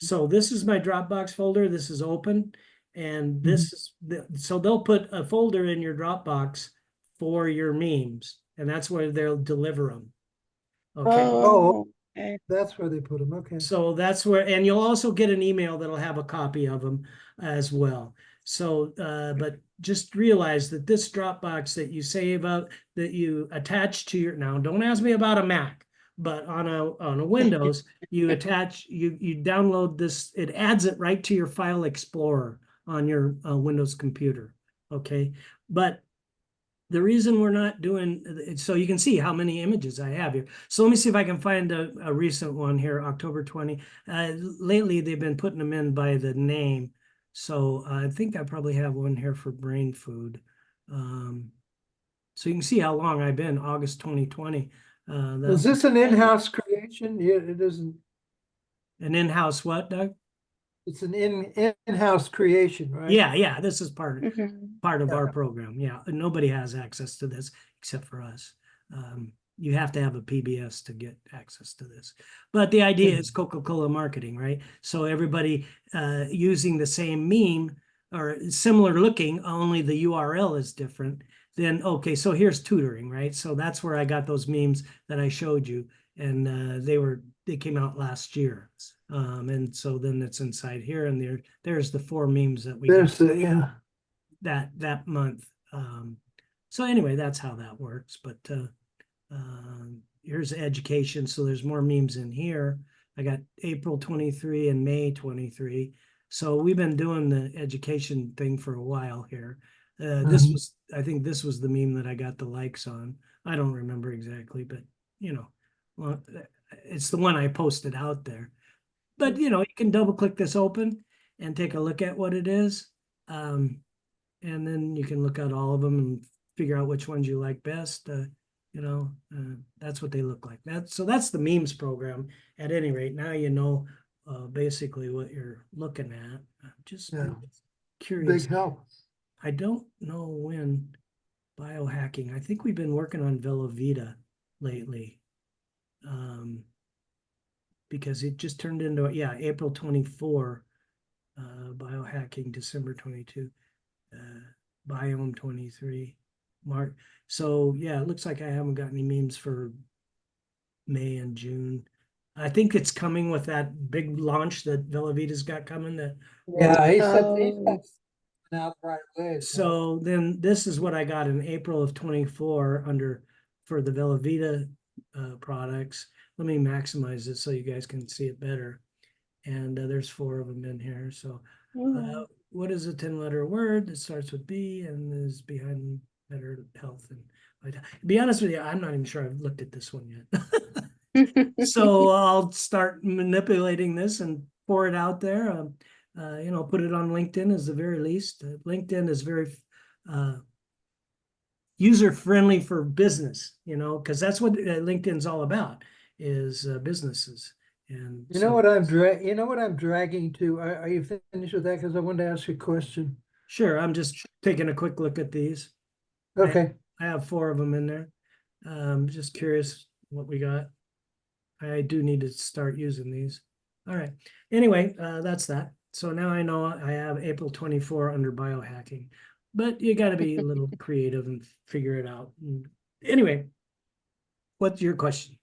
So this is my Dropbox folder. This is open. And this is so they'll put a folder in your Dropbox for your memes, and that's where they'll deliver them. Okay. Oh, okay. That's where they put them, okay. So that's where, and you'll also get an email that'll have a copy of them as well. So, but just realize that this Dropbox that you save up, that you attach to your, now don't ask me about a Mac, but on a Windows, you attach, you download this, it adds it right to your File Explorer on your Windows computer. Okay. But the reason we're not doing, so you can see how many images I have here. So let me see if I can find a recent one here, October 20. Lately, they've been putting them in by the name. So I think I probably have one here for brain food. So you can see how long I've been, August 2020. Is this an in-house creation? Yeah, it isn't. An in-house what, Doug? It's an in-house creation, right? Yeah, this is part of Yeah. our program. Yeah, nobody has access to this except for us. You have to have a PBS to get access to this. But the idea is Coca-Cola marketing, right? So everybody using the same meme or similar looking, only the URL is different. Then, okay, so here's tutoring, right? So that's where I got those memes that I showed you. And they came out last year. And so then it's inside here, and there's the 4 memes that we There's got the, yeah. that month. So anyway, that's how that works. But here's education. So there's more memes in here. I got April 23 and May 23. So we've been doing the education thing for a while here. I think this was the meme that I got the likes on. I don't remember exactly, but well, it's the one I posted out there. But you can double click this open and take a look at what it is. And then you can look at all of them and figure out which ones you like best. That's what they look like. So that's the memes program. At any rate, now you know basically what you're looking at. I'm just curious. Big help. I don't know when biohacking. I think we've been working on Velovita lately. Because it just turned into, April 24, biohacking, December 22, biome 23, March. So yeah, it looks like I haven't got any memes for May and June. I think it's coming with that big launch that Velovita's got coming. Yeah, he said out right away. So then this is what I got in April of 24 for the Velovita products. Let me maximize it so you guys can see it better. And there's 4 of them in here. So what is a 10-letter word that starts with B and is behind better health and vitality? To be honest with you, I'm not even sure I've looked at this one yet. So I'll start manipulating this and pour it out there. Put it on LinkedIn as the very least. LinkedIn is very user-friendly for business, because that's what LinkedIn's all about, is businesses. And you know what I'm dragging to? Are you finished with that? Because I wanted to ask you a question. Sure, I'm just taking a quick look at these. Okay. I have 4 of them in there. Just curious what we got. I do need to start using these. All right. Anyway, that's that. So now I know I have April 24 under biohacking, but you got to be a little creative and figure it out. Anyway, what's your question?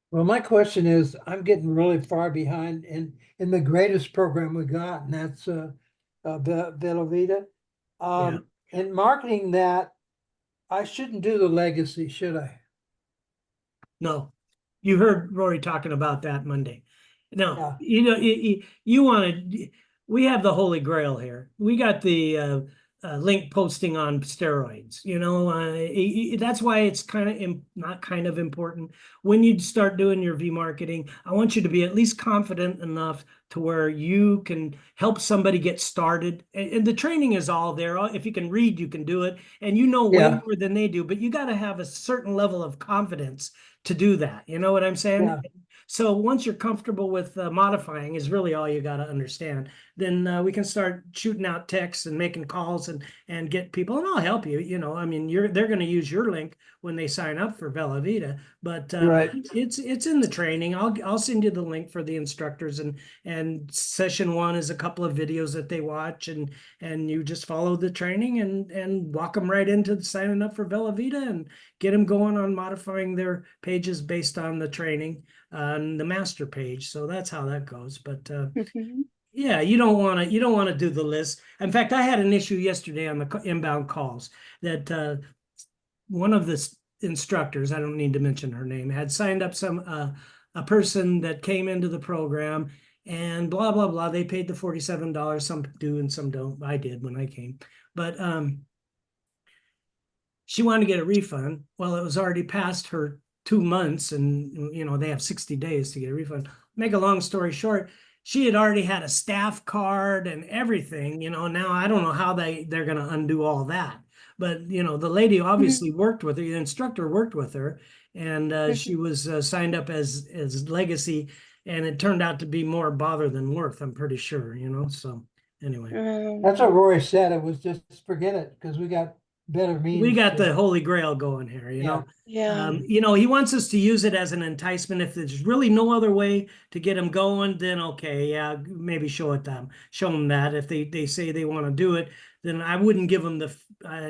Well, my question is, I'm getting really far behind in the greatest program we got, and that's Velovita. In marketing that, I shouldn't do the legacy, should I? No, you heard Rory talking about that Monday. No, Yeah. You want to. We have the Holy Grail here. We got the link posting on steroids. That's why it's not kind of important. When you start doing your V marketing, I want you to be at least confident enough to where you can help somebody get started. And the training is all there. If you can read, you can do it. And way more than they do. But you got to have a certain level of confidence to do that. You know what I'm saying? Yeah. So once you're comfortable with modifying is really all you got to understand. Then we can start shooting out texts and making calls and get people, and I'll help you. They're going to use your link when they sign up for Velovita, but Right. it's in the training. I'll send you the link for the instructors, and and session 1 is a couple of videos that they watch, and you just follow the training and walk them right into signing up for Bella Vita and get them going on modifying their pages based on the training on the master page. So that's how that goes. But Mhm. yeah, you don't want to do the list. In fact, I had an issue yesterday on the inbound calls that one of the instructors, I don't need to mention her name, had signed up a person that came into the program, and blah blah blah. They paid the $47. Some do and some don't. I did when I came, but she wanted to get a refund. Well, it was already past her 2 months, and they have 60 days to get a refund. Make a long story short, she had already had a staff card and everything. Now I don't know how they're going to undo all that. But the lady obviously worked with her. The instructor worked with her, and she was signed up as legacy, and it turned out to be more bother than worth. I'm pretty sure. So anyway, That's what Roy said. It was just forget it because we got better means. we got the Holy Grail going here. Yeah. He wants us to use it as an enticement. If there's really no other way to get them going, then okay, yeah, maybe show them that. If they say they want to do it, then I wouldn't give them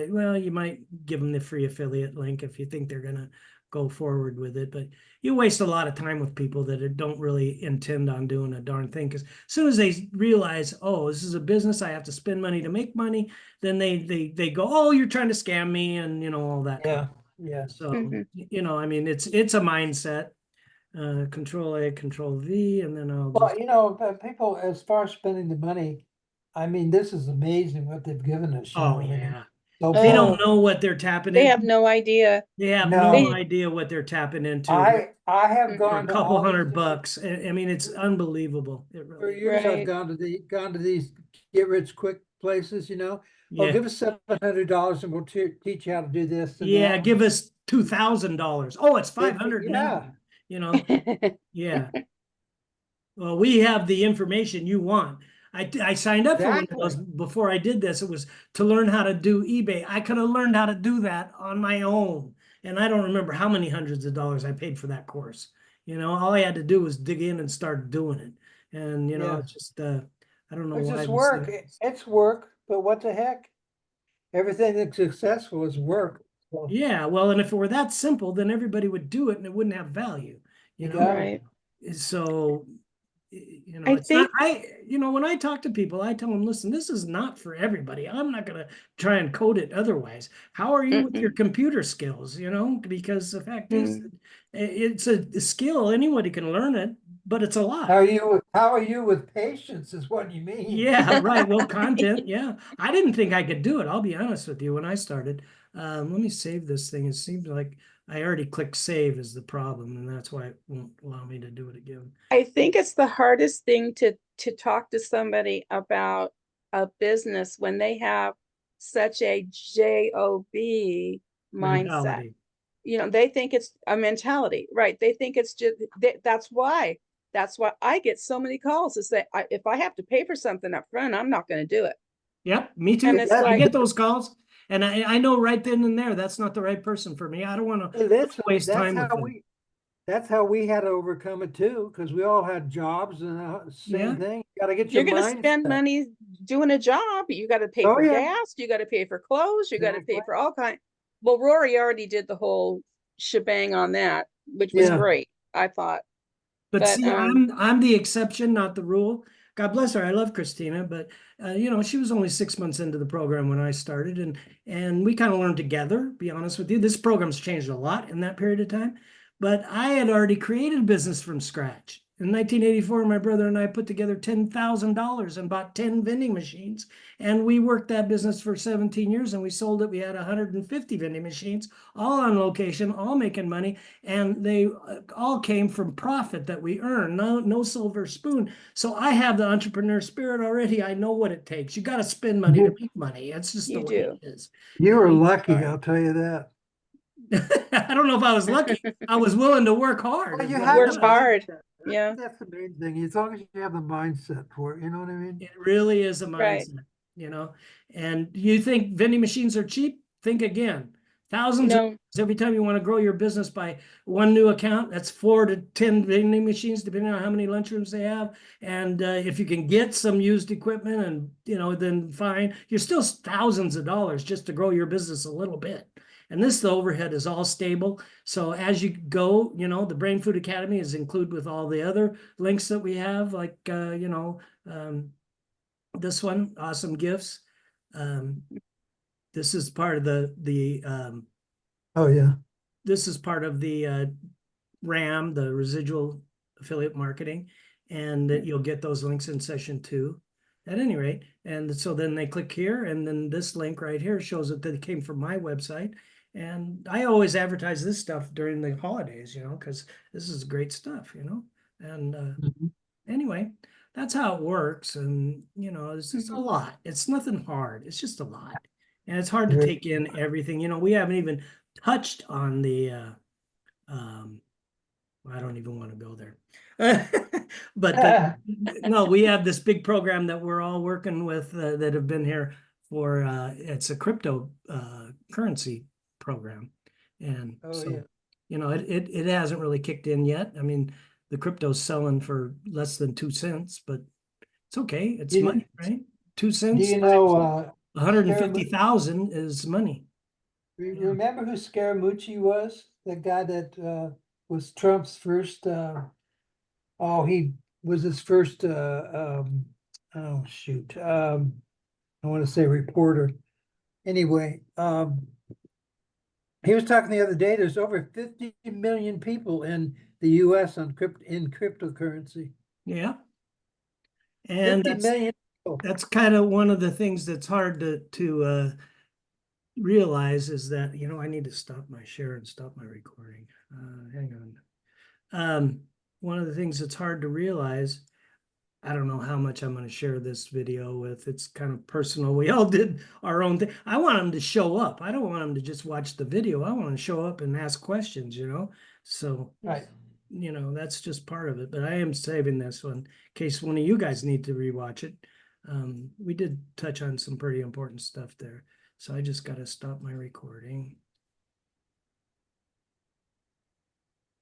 well, you might give them the free affiliate link if you think they're gonna go forward with it. But you waste a lot of time with people that don't really intend on doing a darn thing. Because as soon as they realize, oh, this is a business, I have to spend money to make money, then they go, oh, you're trying to scam me, and all that. Yeah, yeah. So Mhm. I mean, it's a mindset. Control A, Control V, and then I'll Well, just. but people, as far as spending the money, I mean, this is amazing what they've given us. Oh I mean, yeah, so they Oh. don't know what they're tapping They into. have no idea. They have No. no idea what they're tapping into. I have For For gone a to couple all these $100. I mean, it's unbelievable. It For really. years, I've Right. gone to these get rich quick places. Oh, Yeah. give us $700 and we'll teach you how to do this and Yeah, that. give us $2,000. Oh, it's 500 Yeah. now. Yeah. Well, we have the information you want. I signed up for one of those Exactly. before I did this. It was to learn how to do eBay. I could have learned how to do that on my own. And I don't remember how many hundreds of dollars I paid for that course. All I had to do was dig in and start doing it. And Yeah. it's just I don't know It's why just we work. say- It's work, but what the heck? Everything that's successful is work. So, Yeah, well, and if it were that simple, then everybody would do it and it wouldn't have value. You got it. Right. So I it's not, think- when I talk to people, I tell them, listen, this is not for everybody. I'm not going to try and code it otherwise. How are you with your computer skills? Because the fact is, it's a skill. Anybody can learn it, but it's a lot. How are you with patience is what you mean. Yeah, right. Well, content. Yeah. I didn't think I could do it. I'll be honest with you. When I started, let me save this thing. It seems like I already clicked save is the problem, and that's why it won't allow me to do it again. I think it's the hardest thing to talk to somebody about a business when they have such a job mindset. Mentality. They think it's a mentality, right? They think it's just that's why I get so many calls to say if I have to pay for something up front, I'm not going to do it. Yep, me too. And it's I like- get those calls, and I know right then and there that's not the right person for me. I don't want Hey, to listen, waste that's time with how them. that's how we had to overcome it too, because we all had jobs and same Yeah. thing. You gotta get You're your going to spend mindset. money doing a job. You got to pay Oh, for yeah. gas. You got to pay for clothes. You got to pay Exactly. for all kinds. Well, Rory already did the whole shebang on that, which was Yeah. great, I thought. But But, see, I'm the exception, not the rule. God bless her. I love Christina, but she was only 6 months into the program when I started, and we kind of learned together. Be honest with you, this program's changed a lot in that period of time. But I had already created a business from scratch. In 1984, my brother and I put together $10,000 and bought 10 vending machines. And we worked that business for 17 years and we sold it. We had 150 vending machines, all on location, all making money. And they all came from profit that we earned, no silver spoon. So I have the entrepreneur spirit already. I know what it takes. You got to spend money to make money. It's just the You way do. it is. You were lucky, Right. I'll tell you that. I don't know if I was lucky. I was willing to work hard. Well, is you what have it Work was. the hard. mindset. Yeah. That's the main thing. As long as you have the mindset for it, you know what I mean? It really is a Right. mindset, And you think vending machines are cheap? Think again. Thousands of No, every time you want to grow your business by one new account, that's 4 to 10 vending machines, depending on how many lunchrooms they have. And if you can get some used equipment and, then fine, you're still thousands of dollars just to grow your business a little bit. And the overhead is all stable. So as you go, the Brain Food Academy is included with all the other links that we have, like, this one, Awesome Gifts. This is part of the Oh, yeah. this is part of the RAM, the residual affiliate marketing, and that you'll get those links in session 2 at any rate. And so then they click here, and then this link right here shows that they came from my website. And I always advertise this stuff during the holidays, because this is great stuff, and anyway, that's how it works. And it's just a lot. It's nothing hard. It's just a lot. And it's hard to Right. take in everything. We haven't even touched on the I don't even want to go there. But no, we have this big program that we're all working with that have been here for it's a crypto currency program. And Oh, so yeah. it hasn't really kicked in yet. I mean, the crypto's selling for less than 2 cents, but it's okay. It's You- money, right? 2 Do cents. you know, 150,000 is money. Yeah. remember who Scaramucci was? The guy that was Trump's first, he was his first, oh, shoot. I want to say reporter. Anyway, he was talking the other day, there's over 50 million people in the US in cryptocurrency. Yeah. And 50 million people. that's kind of one of the things that's hard to realize is that, I need to stop my share and stop my recording. Hang on. One of the things that's hard to realize, I don't know how much I'm going to share this video with. It's kind of personal. We all did our own thing. I want them to show up. I don't want them to just watch the video. I want to show up and ask questions, So, Right. that's just part of it. But I am saving this one in case one of you guys need to rewatch it. We did touch on some pretty important stuff there. So I just got to stop my recording.